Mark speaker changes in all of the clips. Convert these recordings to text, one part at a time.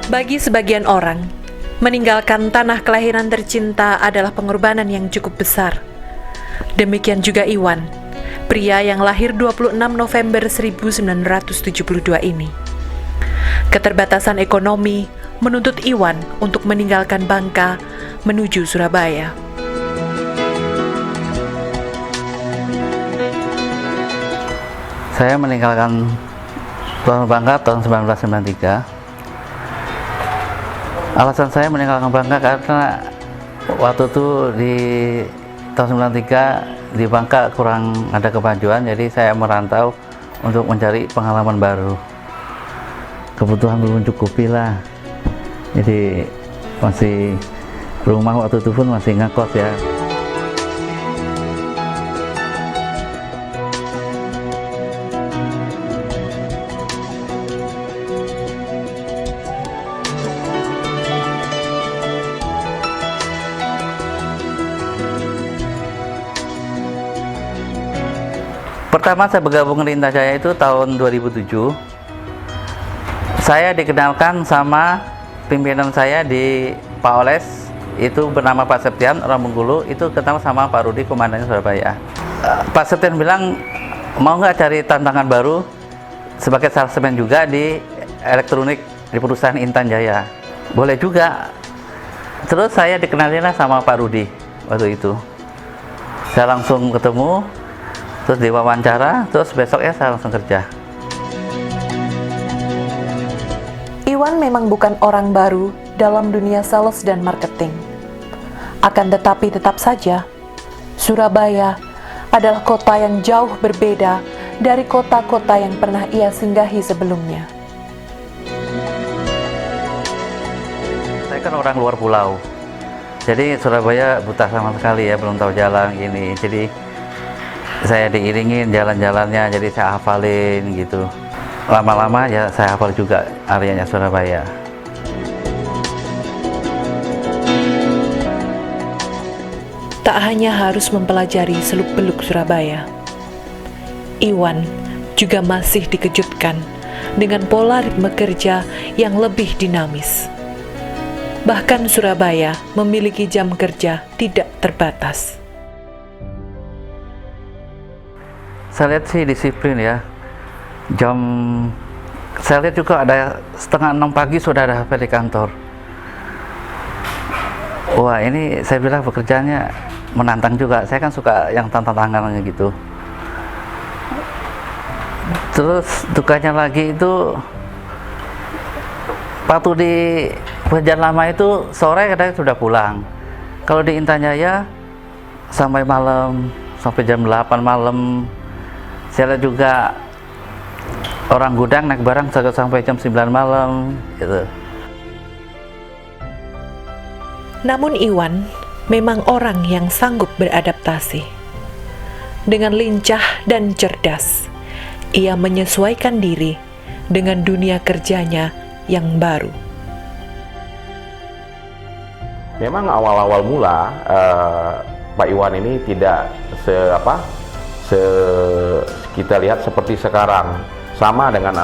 Speaker 1: Bagi sebagian orang, meninggalkan tanah kelahiran tercinta adalah pengorbanan yang cukup besar. Demikian juga Iwan, pria yang lahir 26 November 1972 ini. Keterbatasan ekonomi menuntut Iwan untuk meninggalkan Bangka menuju Surabaya.
Speaker 2: Saya meninggalkan Bangka tahun 1993. Alasan saya meninggalkan Bangka karena waktu itu di tahun 93 di Bangka kurang ada kemajuan, jadi saya merantau untuk mencari pengalaman baru. Kebutuhan belum mencukupi lah, jadi masih rumah waktu itu pun masih ngekos ya. Pertama saya bergabung di Intan Jaya itu tahun 2007. Saya dikenalkan sama pimpinan saya di Pak Oles, itu bernama Pak Septian, orang Bengkulu, itu kenal sama Pak Rudi, komandannya Surabaya. Pak Septian bilang, mau nggak cari tantangan baru sebagai salesman juga di elektronik di perusahaan Intan Jaya? Boleh juga. Terus saya dikenalin lah sama Pak Rudi waktu itu. Saya langsung ketemu, terus diwawancara, terus besoknya saya langsung kerja.
Speaker 1: Iwan memang bukan orang baru dalam dunia sales dan marketing. Akan tetapi tetap saja, Surabaya adalah kota yang jauh berbeda dari kota-kota yang pernah ia singgahi sebelumnya.
Speaker 2: Saya kan orang luar pulau, jadi Surabaya buta sama sekali ya, belum tahu jalan gini. Jadi saya diiringin jalan-jalannya, jadi saya hafalin gitu. Lama-lama ya saya hafal juga areanya Surabaya.
Speaker 1: Tak hanya harus mempelajari seluk-beluk Surabaya, Iwan juga masih dikejutkan dengan pola ritme kerja yang lebih dinamis. Bahkan Surabaya memiliki jam kerja tidak terbatas.
Speaker 2: Saya lihat sih disiplin ya. Saya lihat juga ada 5:30 pagi sudah ada HP di kantor. Wah, ini saya bilang pekerjaannya menantang juga. Saya kan suka yang tantangan gitu. Terus dukanya lagi itu, waktu di pekerjaan lama itu sore kadang sudah pulang. Kalau di Intan Jaya sampai malam, sampai jam 8 malam. Saya lihat juga orang gudang naik barang sampai jam 9 malam gitu.
Speaker 1: Namun Iwan memang orang yang sanggup beradaptasi. Dengan lincah dan cerdas, ia menyesuaikan diri dengan dunia kerjanya yang baru.
Speaker 3: Memang awal-awal mula Pak Iwan ini tidak kita lihat seperti sekarang, sama dengan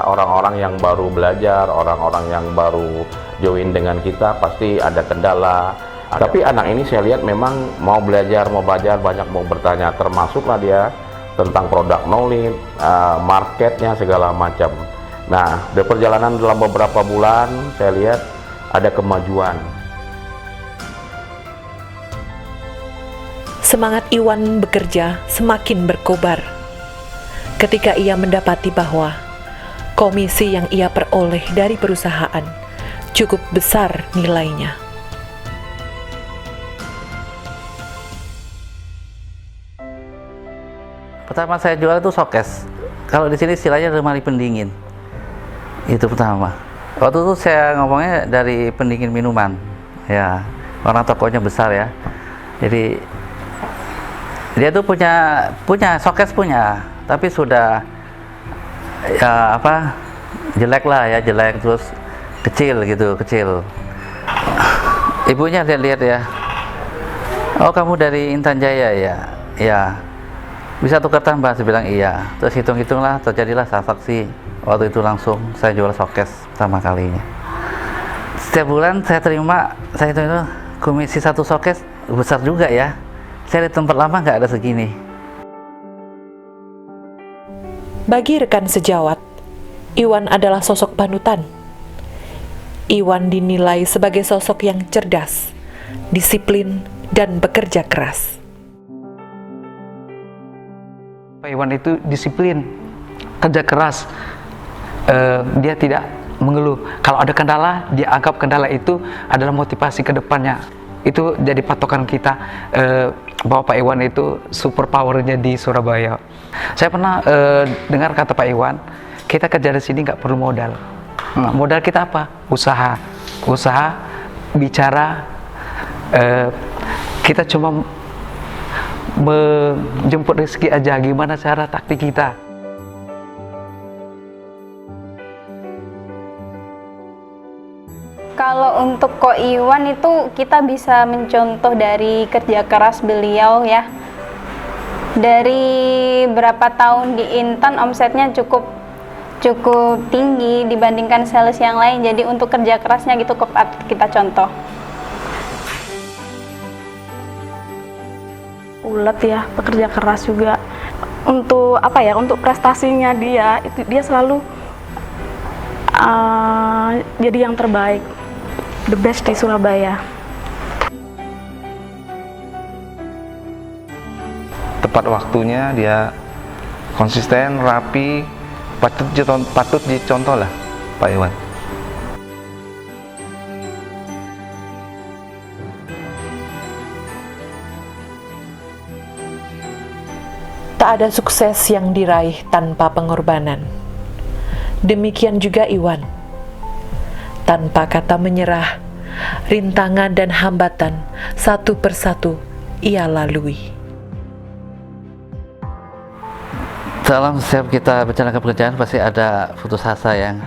Speaker 3: orang-orang yang baru belajar, orang-orang yang baru join dengan kita pasti ada kendala. Tapi anak ini saya lihat memang mau belajar, banyak mau bertanya, termasuklah dia tentang produk knowledge, marketnya segala macam. Nah, di perjalanan dalam beberapa bulan saya lihat ada kemajuan.
Speaker 1: Semangat Iwan bekerja semakin berkobar ketika ia mendapati bahwa komisi yang ia peroleh dari perusahaan cukup besar nilainya.
Speaker 2: Pertama saya jual itu showcase. Kalau di sini istilahnya lemari pendingin. Itu pertama. Waktu itu saya ngomongnya dari pendingin minuman. Ya, karena tokonya besar ya. Jadi dia tuh punya showcase punya, tapi sudah ya jelek lah ya, jelek, terus kecil. Ibunya lihat ya, oh kamu dari Intan Jaya ya, ya bisa tukar tambah, saya bilang iya. Terus hitung-hitunglah, terjadilah transaksi. Waktu itu langsung saya jual showcase pertama kalinya. Setiap bulan saya terima, saya itu komisi satu showcase besar juga ya. Saya di tempat lama nggak ada segini.
Speaker 1: Bagi rekan sejawat, Iwan adalah sosok panutan. Iwan dinilai sebagai sosok yang cerdas, disiplin, dan bekerja keras.
Speaker 4: Pak Iwan itu disiplin, kerja keras. Dia tidak mengeluh. Kalau ada kendala, dia anggap kendala itu adalah motivasi ke depannya. Itu jadi patokan kita bahwa Pak Iwan itu super powernya di Surabaya. Saya pernah dengar kata Pak Iwan, kita kerja di sini nggak perlu modal. Modal kita apa? Usaha, bicara. Kita cuma menjemput rezeki aja, gimana cara taktik kita.
Speaker 5: Kalau untuk Ko Iwan itu kita bisa mencontoh dari kerja keras beliau ya. Dari berapa tahun di Intan omsetnya cukup tinggi dibandingkan sales yang lain. Jadi untuk kerja kerasnya gitu kita contoh.
Speaker 6: Ulet ya, pekerja keras juga. Untuk apa ya? Untuk prestasinya dia itu dia selalu jadi yang terbaik. The best di Surabaya.
Speaker 7: Tepat waktunya, dia konsisten, rapi, patut dicontoh lah Pak Iwan.
Speaker 1: Tak ada sukses yang diraih tanpa pengorbanan. Demikian juga Iwan. Tanpa kata menyerah, rintangan dan hambatan satu persatu ia lalui.
Speaker 2: Dalam setiap kita berjalan ke pekerjaan pasti ada putus asa yang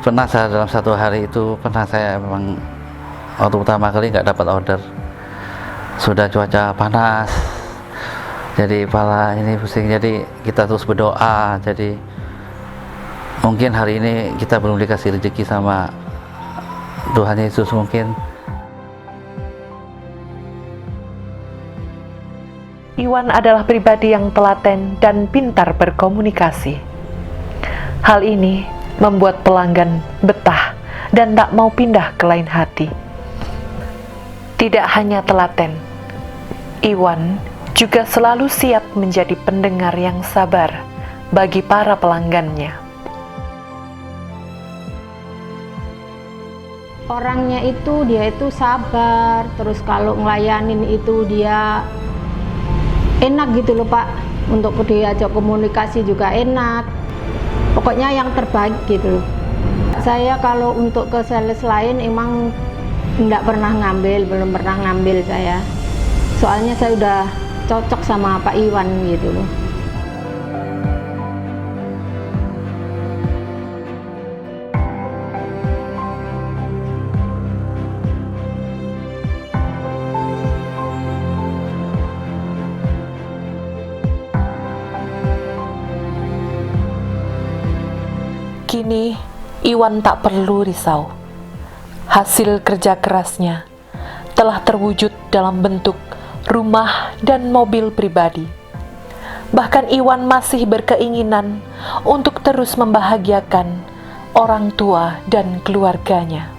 Speaker 2: pernah saya dalam satu hari itu saya memang waktu pertama kali nggak dapat order. Sudah cuaca panas, jadi kepala ini pusing, jadi kita terus berdoa. Jadi mungkin hari ini kita belum dikasih rezeki sama Tuhan Yesus mungkin.
Speaker 1: Iwan adalah pribadi yang telaten dan pintar berkomunikasi. Hal ini membuat pelanggan betah dan tak mau pindah ke lain hati. Tidak hanya telaten, Iwan juga selalu siap menjadi pendengar yang sabar bagi para pelanggannya.
Speaker 8: Orangnya itu dia itu sabar, terus kalau ngelayanin itu dia enak gitu loh Pak, untuk diajak komunikasi juga enak, pokoknya yang terbaik gitu. Saya kalau untuk ke sales lain emang belum pernah ngambil saya, soalnya saya udah cocok sama Pak Iwan gitu loh.
Speaker 1: Kini, Iwan tak perlu risau. Hasil kerja kerasnya telah terwujud dalam bentuk rumah dan mobil pribadi. Bahkan Iwan masih berkeinginan untuk terus membahagiakan orang tua dan keluarganya.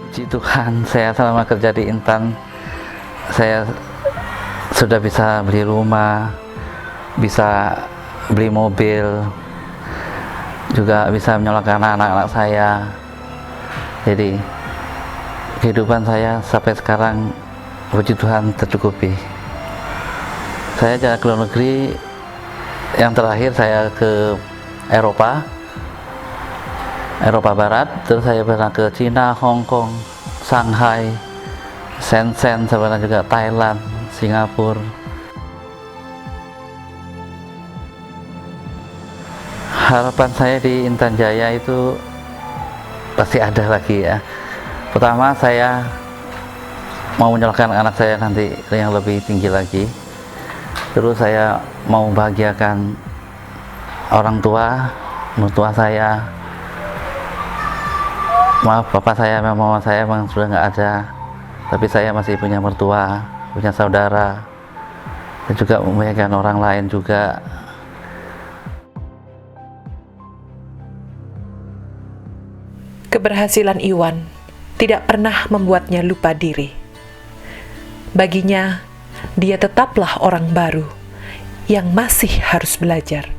Speaker 2: Puji Tuhan, saya selama kerja di Intan, saya sudah bisa beli rumah, bisa beli mobil, juga bisa menyelamatkan anak-anak saya. Jadi kehidupan saya sampai sekarang puji Tuhan tercukupi. Saya jalan ke luar negeri, yang terakhir saya ke Eropa Barat, terus saya pernah ke Cina, Hong Kong, Shanghai, Shenzhen, saya pernah juga Thailand, Singapura. Harapan saya di Intan Jaya itu pasti ada lagi ya. Pertama, saya mau menyalurkan anak saya nanti yang lebih tinggi lagi. Terus saya mau membahagiakan orang tua, mertua saya. Maaf, bapak saya, mama saya memang sudah nggak ada, tapi saya masih punya mertua, punya saudara, dan juga membahagiakan orang lain juga.
Speaker 1: Keberhasilan Iwan tidak pernah membuatnya lupa diri. Baginya, dia tetaplah orang baru yang masih harus belajar.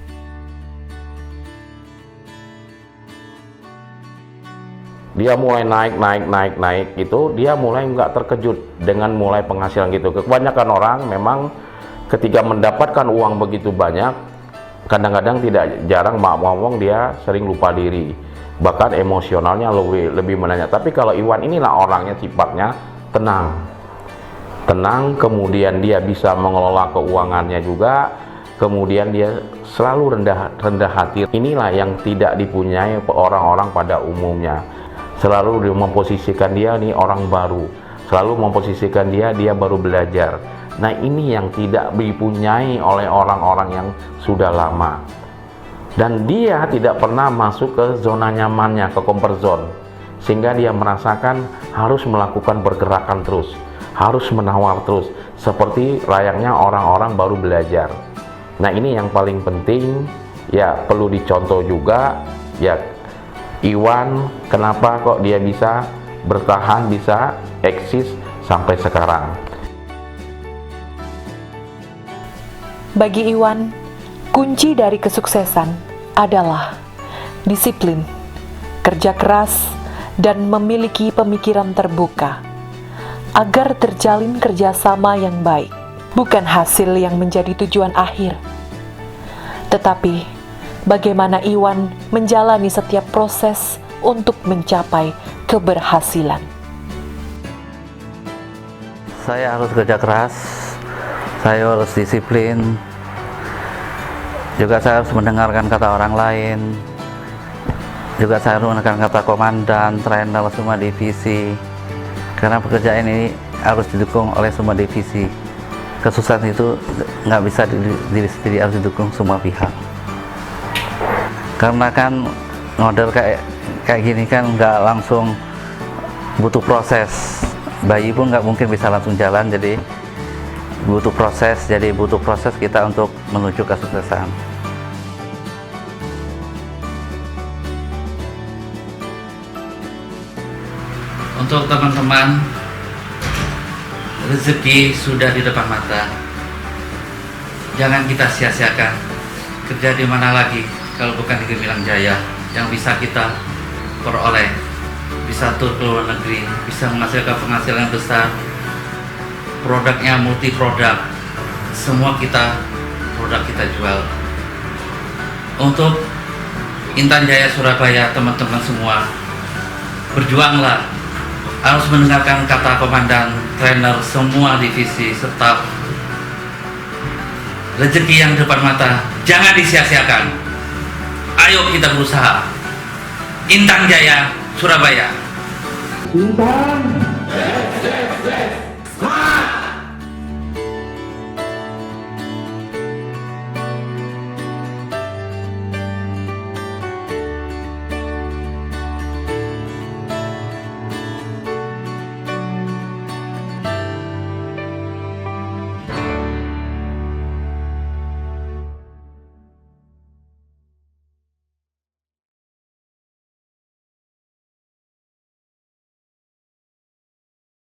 Speaker 3: Dia mulai naik gitu, dia mulai nggak terkejut dengan mulai penghasilan gitu. Kebanyakan orang memang ketika mendapatkan uang begitu banyak, kadang-kadang tidak jarang ngomong dia sering lupa diri, bahkan emosionalnya lebih menanya. Tapi kalau Iwan inilah orangnya sifatnya tenang, kemudian dia bisa mengelola keuangannya juga, kemudian dia selalu rendah hati. Inilah yang tidak dipunyai orang-orang pada umumnya. Selalu memposisikan dia nih orang baru, selalu memposisikan dia baru belajar. Nah, ini yang tidak dipunyai oleh orang-orang yang sudah lama. Dan dia tidak pernah masuk ke zona nyamannya, ke comfort zone, sehingga dia merasakan harus melakukan pergerakan terus, harus menawar terus, seperti layaknya orang-orang baru belajar. Nah, ini yang paling penting, ya perlu dicontoh juga, ya Iwan, kenapa kok dia bisa bertahan, bisa eksis sampai sekarang.
Speaker 1: Bagi Iwan, kunci dari kesuksesan adalah disiplin, kerja keras, dan memiliki pemikiran terbuka agar terjalin kerjasama yang baik, bukan hasil yang menjadi tujuan akhir, tetapi bagaimana Iwan menjalani setiap proses untuk mencapai keberhasilan.
Speaker 2: Saya harus kerja keras, saya harus disiplin, juga saya harus mendengarkan kata orang lain, juga saya harus mendengarkan kata komandan, trainer, semua divisi, karena pekerjaan ini harus didukung oleh semua divisi. Kesuksesan itu nggak bisa diri sendiri, harus didukung semua pihak. Karena kan model kayak gini kan nggak langsung, butuh proses. Bayi pun nggak mungkin bisa langsung jalan, jadi butuh proses. Jadi butuh proses kita untuk menuju kesuksesan. Untuk teman-teman, rezeki sudah di depan mata. Jangan kita sia-siakan. Kerja di mana lagi kalau bukan di Gemilang Jaya yang bisa kita peroleh, bisa tur ke luar negeri, bisa menghasilkan penghasilan yang besar, produknya multi produk, semua produk kita jual. Untuk Intan Jaya Surabaya, teman-teman semua, berjuanglah, harus mendengarkan kata komandan, trainer, semua divisi, staf. Rezeki yang di depan mata jangan disia-siakan. Ayo kita berusaha. Intan Jaya Surabaya.
Speaker 9: Intan